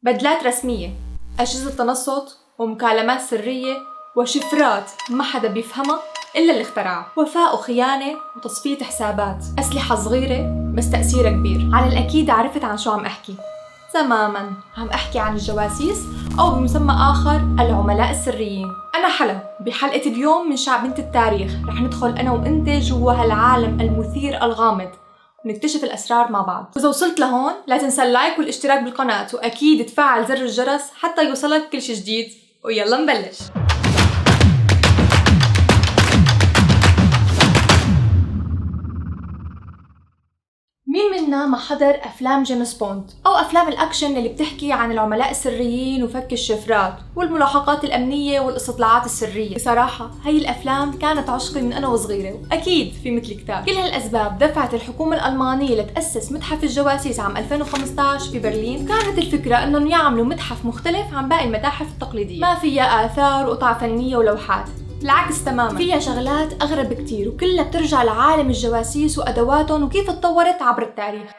بدلات رسمية، أجهزة تنصت ومكالمات سرية وشفرات ما حدا بيفهمها إلا اللي اخترعها، وفاء وخيانة وتصفية حسابات، أسلحة صغيرة بس تأثيرها كبير. على الأكيد عرفت عن شو عم أحكي تماماً، عم أحكي عن الجواسيس أو بمسمى آخر العملاء السريين. أنا حلا بحلقة اليوم من شعبنة التاريخ رح ندخل أنا وإنت جوا هالعالم المثير الغامض ونكتشف الأسرار مع بعض. وإذا وصلت لهون لا تنسى اللايك والاشتراك بالقناة، وأكيد تفعل زر الجرس حتى يوصلك كل شي جديد. ويلا نبلش. مين منا ما حضر أفلام جيمس بوند أو أفلام الأكشن اللي بتحكي عن العملاء السريين وفك الشفرات والملاحقات الأمنية والاستطلاعات السرية؟ بصراحة هاي الأفلام كانت عشقي من أنا وصغيرة، وأكيد في مثل كتاب. كل هالأسباب دفعت الحكومة الألمانية لتأسس متحف الجواسيس عام 2015 في برلين. كانت الفكرة إنهم يعملوا متحف مختلف عن باقي المتاحف التقليدية، ما فيها آثار وقطع فنية ولوحات، بالعكس تماما فيها شغلات أغرب بكتير، وكلها بترجع لعالم الجواسيس وأدواتهم وكيف اتطورت عبر التاريخ.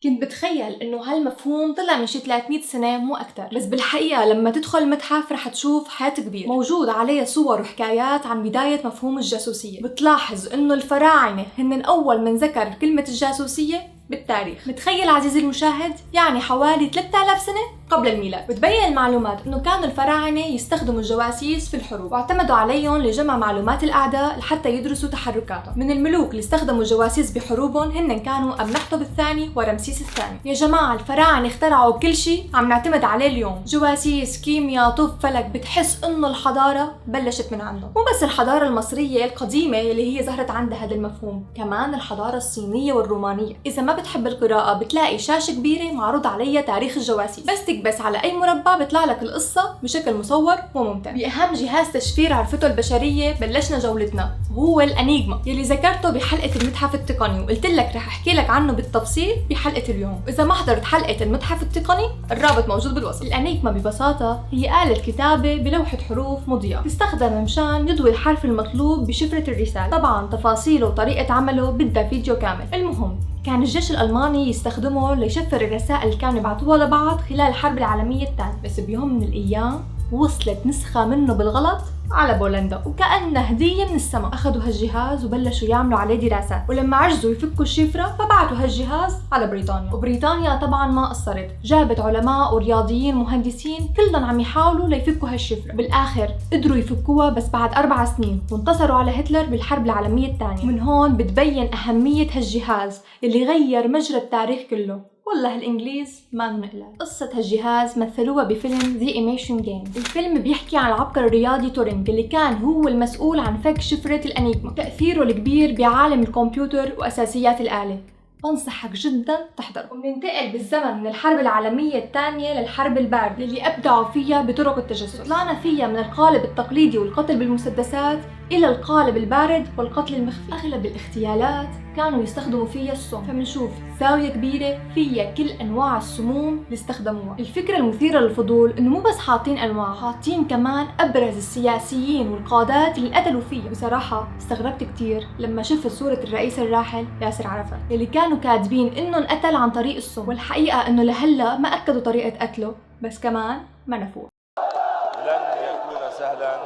كنت بتخيل إنه هالمفهوم طلع من شي 300 سنة مو أكتر، بس بالحقيقة لما تدخل المتحف رح تشوف حياة كبير موجود عليه صور وحكايات عن بداية مفهوم الجاسوسية. بتلاحظ إنه الفراعنة هن أول من ذكر كلمة الجاسوسية بالتاريخ. متخيل عزيزي المشاهد؟ يعني حوالي 3000 سنة قبل الميلاد. بتبين المعلومات إنه كانوا الفراعنة يستخدموا الجواسيس في الحروب، واعتمدوا عليهم لجمع معلومات الأعداء لحتى يدرسوا تحركاتهم. من الملوك اللي استخدموا الجواسيس بحروبهم هن كانوا أمنحتب الثاني ورمسيس الثاني. يا جماعة الفراعنة اخترعوا كل شيء عم نعتمد عليه اليوم، جواسيس، كيمياء، طب، فلك. بتحس إنه الحضارة بلشت من عندهم. مو بس الحضارة المصرية القديمة اللي هي ظهرت عندها هذا المفهوم، كمان الحضارة الصينية والرومانية. إذا ما بتحب القراءة بتلاقي شاشة كبيرة معروض عليها تاريخ الجواسيس، بس على أي مربع بيطلع لك القصة بشكل مصور وممتع. بأهم جهاز تشفير عرفته البشرية بلشنا جولتنا، وهو الأنيغما يلي ذكرته بحلقة المتحف التقني، وقلت لك رح أحكي لك عنه بالتفصيل بحلقة اليوم. إذا ما حضرت حلقة المتحف التقني الرابط موجود بالوصف. الأنيغما ببساطة هي آلة كتابة بلوحة حروف مضيئة تستخدم مشان يضوي الحرف المطلوب بشفرة الرسالة. طبعا تفاصيله وطريقة عمله بدها فيديو كامل. المهم كان الجيش الألماني يستخدمه ليشفر الرسائل اللي كانوا يبعثوها لبعض خلال الحرب العالمية الثانية، بس بيوم من الأيام وصلت نسخة منه بالغلط على بولندا، وكأنه هدية من السماء. أخذوا هالجهاز وبلشوا يعملوا عليه دراسات، ولما عجزوا يفكوا الشفرة فبعتوا هالجهاز على بريطانيا. وبريطانيا طبعا ما قصرت، جابت علماء ورياضيين مهندسين كلهم عم يحاولوا ليفكوا هالشفرة. بالآخر قدروا يفكوها بس بعد 4 سنين، وانتصروا على هتلر بالحرب العالمية الثانية. من هون بتبين أهمية هالجهاز اللي غير مجرى التاريخ كله. والله الإنجليز ما نقلق. قصة هالجهاز مثلوها بفيلم The Imation Game. الفيلم بيحكي عن العبقري الرياضي تورينج اللي كان هو المسؤول عن فك شفرة الأنيغما. تأثيره الكبير بعالم الكمبيوتر وأساسيات الآلة، بنصحك جدا تحضر. وبننتقل بالزمن من الحرب العالمية الثانية للحرب الباردة اللي أبدعوا فيها بطرق التجسس. طلعنا فيها من القالب التقليدي والقتل بالمسدسات إلى القالب البارد والقتل المخفي. أغلب الاغتيالات كانوا يستخدموا فيها السم، فمنشوف زاوية كبيرة فيها كل أنواع السموم اللي استخدموها. الفكرة المثيرة للفضول إنه مو بس حاطين أنواع، حاطين كمان أبرز السياسيين والقادات اللي قتلوا فيها. بصراحة استغربت كتير لما شفت صورة الرئيس الراحل ياسر عرفات اللي كانوا كاتبين إنه انقتل عن طريق السم، والحقيقة إنه لهلا ما أكدوا طريقة قتله، بس كمان ما نفوه. لن يكون سهلا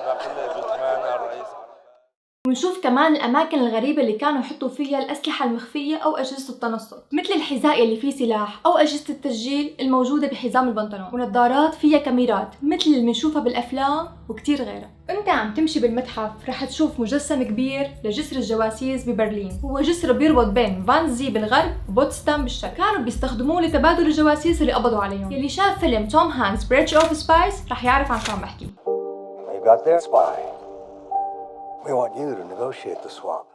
نقل جثمان الرئيس. ونشوف كمان الأماكن الغريبة اللي كانوا يحطوا فيها الأسلحة المخفية أو أجهزة التنصت، مثل الحذاء اللي فيه سلاح أو أجهزة التسجيل الموجودة بحزام البنطلون، ونظارات فيها كاميرات مثل اللي بنشوفها بالأفلام وكتير غيرها. أنت عم تمشي بالمتحف رح تشوف مجسم كبير لجسر الجواسيس ببرلين. هو جسر بيربط بين فانزي بالغرب وبوتسدام بالشرق. كانوا بيستخدموه لتبادل الجواسيس اللي قبضوا عليهم. يلي شاف فيلم توم هانكس بريدج أوف سبايس رح يعرف عن شو عم بحكي. We got their spy. We want you to negotiate the swap.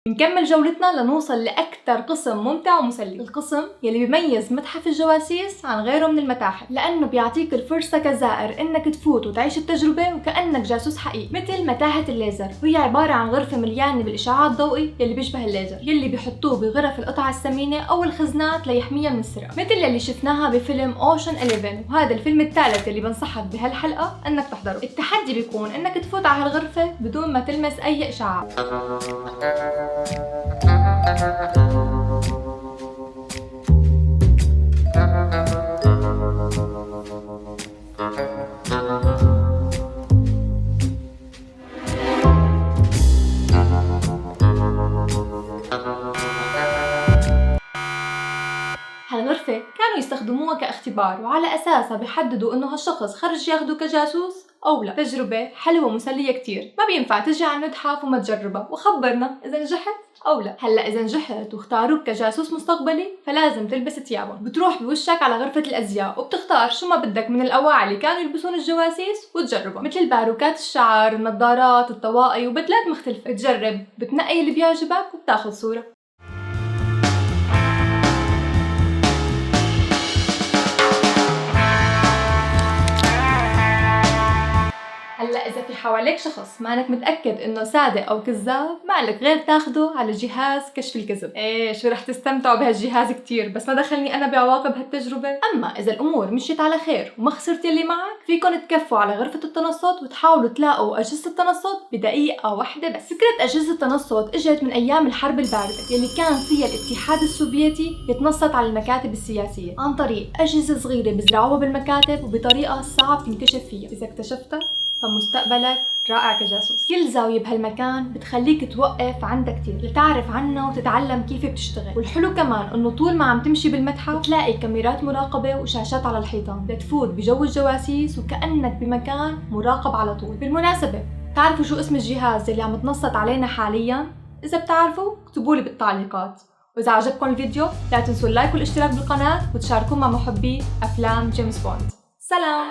نكمل جولتنا لنوصل لأكثر قسم ممتع ومسلي، القسم يلي بيميز متحف الجواسيس عن غيره من المتاحف، لأنه بيعطيك الفرصة كزائر إنك تفوت وتعيش التجربة وكأنك جاسوس حقيقي. مثل متاهة الليزر، وهي عبارة عن غرفة مليانة بالإشعاع الضوئي يلي بيشبه الليزر، يلي بيحطوه بغرف القطع الثمينة أو الخزنات ليحميها من السرقة، مثل يلي شفناها بفيلم أوشن 11، وهذا الفيلم الثالث اللي بنصحك بهالحلقة إنك تحضره. التحدي بيكون إنك تفوت على هالغرفة بدون ما تلمس أي إشعاع. هالغرفة كانوا يستخدموها كاختبار، وعلى أساسها بيحددوا إنه هالشخص خرج ياخده كجاسوس أو لا. تجربة حلوة ومسلية كتير، ما بينفع تجي على المتحف وما تجربها، وخبرنا إذا نجحت أو لا. هلا إذا نجحت واختاروك كجاسوس مستقبلي فلازم تلبس ثيابهم، بتروح بوشك على غرفة الأزياء وبتختار شو ما بدك من الأواعي اللي كانوا يلبسون الجواسيس وتجربها، مثل الباروكات الشعر، النظارات، الطواقي وبدلات مختلفة. تجرب، بتنقي اللي بيعجبك وبتاخد صورة. هلا إذا في حواليك شخص ما أنك متأكد إنه صادق أو كذاب، ما لك غير تاخده على جهاز كشف الكذب. شو رح تستمتعوا بهالجهاز كتير، بس ما دخلني أنا بعواقب هالتجربة. أما إذا الأمور مشيت على خير وما خسرت اللي معك، فيكن تكفوا على غرفة التنصت وتحاولوا تلاقوا أجهزة التنصت بدقيقة واحدة بس. فكرة أجهزة التنصت إجت من أيام الحرب الباردة يلي كان فيها الاتحاد السوفيتي يتنصت على المكاتب السياسية عن طريق أجهزة صغيرة بزرعوها بالمكاتب وبطريقة صعب تنكشف فيها. إذا اكتشفتها فمستقبلك رائع كجاسوس. كل زاوية بهالمكان بتخليك توقف عندها كتير لتعرف عنها وتتعلم كيف بتشتغل. والحلو كمان انه طول ما عم تمشي بالمتحف تلاقي كاميرات مراقبة وشاشات على الحيطان لتفوت بجو الجواسيس وكأنك بمكان مراقب على طول. بالمناسبة، تعرفوا شو اسم الجهاز اللي عم تنصت علينا حاليا؟ إذا بتعرفوا اكتبولي بالتعليقات. وإذا عجبكم الفيديو لا تنسوا اللايك والاشتراك بالقناة وتشاركوه مع محبي أفلام جيمس بوند. سلام.